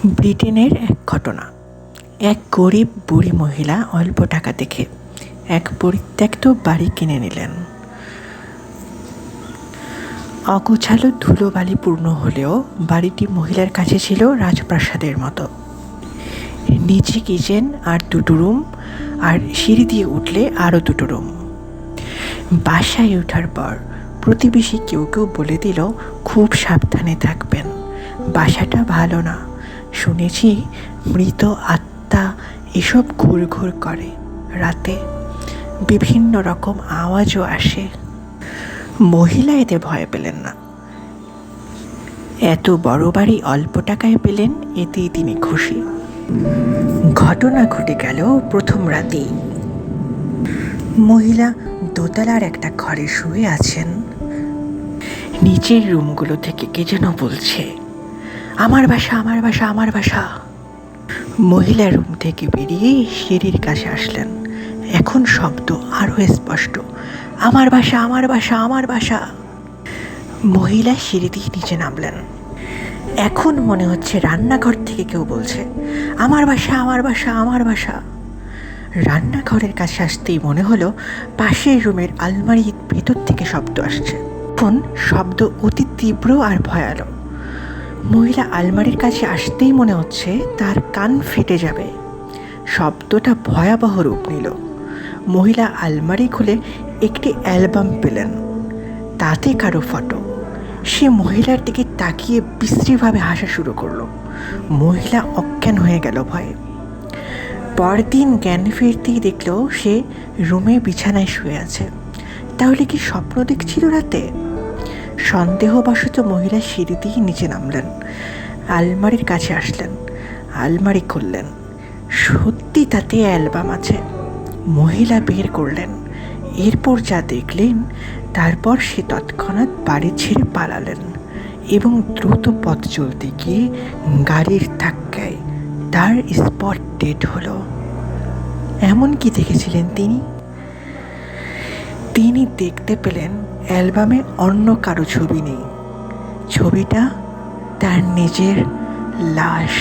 ব্রিটেনের এক ঘটনা। এক গরিব বুড়ি মহিলা অল্প টাকা দেখে এক পরিত্যক্ত বাড়ি কিনে নিলেন। অগোছালো ধুলোবালিপূর্ণ হলেও বাড়িটি মহিলার কাছে ছিল রাজপ্রাসাদের মতো। নিচে কিচেন আর দুটো রুম, আর সিঁড়ি দিয়ে উঠলে আরও দুটো রুম। বাসায় ওঠার পর প্রতিবেশী কেউ কেউ বলে দিল, খুব সাবধানে থাকবেন, বাসাটা ভালো না, শুনেছি মৃত আত্মা এসব ঘুরঘুর করে, রাতে বিভিন্ন রকম আওয়াজও আসে। মহিলা এতে ভয় পেলেন না। এত বড় বাড়ি অল্প টাকায় পেলেন, এতেই তিনি খুশি। ঘটনা ঘটে গেল প্রথম রাতেই। মহিলা দোতলার একটা ঘরে শুয়ে আছেন। নিচের রুমগুলো থেকে কে যেন বলছে, আমার বাসা, আমার বাসা, আমার বাসা। মহিলা রুম থেকে বেরিয়ে সিঁড়ির কাছে আসলেন। এখন শব্দ আরও স্পষ্ট, আমার বাসা, আমার বাসা, আমার বাসা। মহিলা সিঁড়ি দিয়ে নিচে নামলেন। এখন মনে হচ্ছে রান্নাঘর থেকে কেউ বলছে, আমার বাসা, আমার বাসা, আমার বাসা। রান্নাঘরের কাছে আসতেই মনে হলো পাশের রুমের আলমারির ভেতর থেকে শব্দ আসছে। এখন শব্দ অতি তীব্র আর ভয়ালো। মহিলা আলমারির কাছে আসতেই মনে হচ্ছে তার কান ফেটে যাবে। শব্দটা ভয়াবহ রূপ নিল। মহিলা আলমারি খুলে একটি অ্যালবাম পেলেন, তাতে কারো ফটো। সে মহিলার দিকে তাকিয়ে বিশ্রীভাবে হাসা শুরু করলো। মহিলা অজ্ঞান হয়ে গেল ভয়ে। পরদিন জ্ঞান ফিরতেই দেখল সে রুমে বিছানায় শুয়ে আছে। তাহলে কি স্বপ্ন দেখছিল রাতে? সন্দেহবশত মহিলা সিঁড়ি দিয়ে নিচে নামলেন, আলমারির কাছে আসলেন, আলমারি খুললেন। সত্যি তাতে অ্যালবাম আছে। মহিলা বের করলেন। এরপর যা দেখলেন, তারপর সে তৎক্ষণাৎ বাড়ি ছেড়ে পালালেন এবং দ্রুত পথ চলতে গিয়ে গাড়ির ধাক্কায় তার স্পট ডেড হলো। এমন কি দেখেছিলেন তিনি? তিনি দেখতে পেলেন অ্যালবামে অন্য কারো ছবি নেই, ছবিটা তার নিজের লাশ।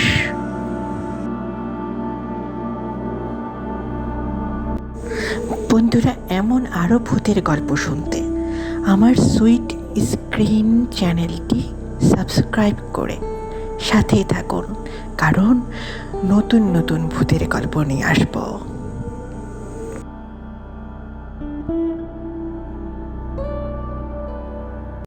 বন্ধুরা, এমন আরও ভূতের গল্প শুনতে আমার সুইট স্ক্রিন চ্যানেলটি সাবস্ক্রাইব করে সাথেই থাকুন, কারণ নতুন নতুন ভূতের গল্প নিয়ে আসবো।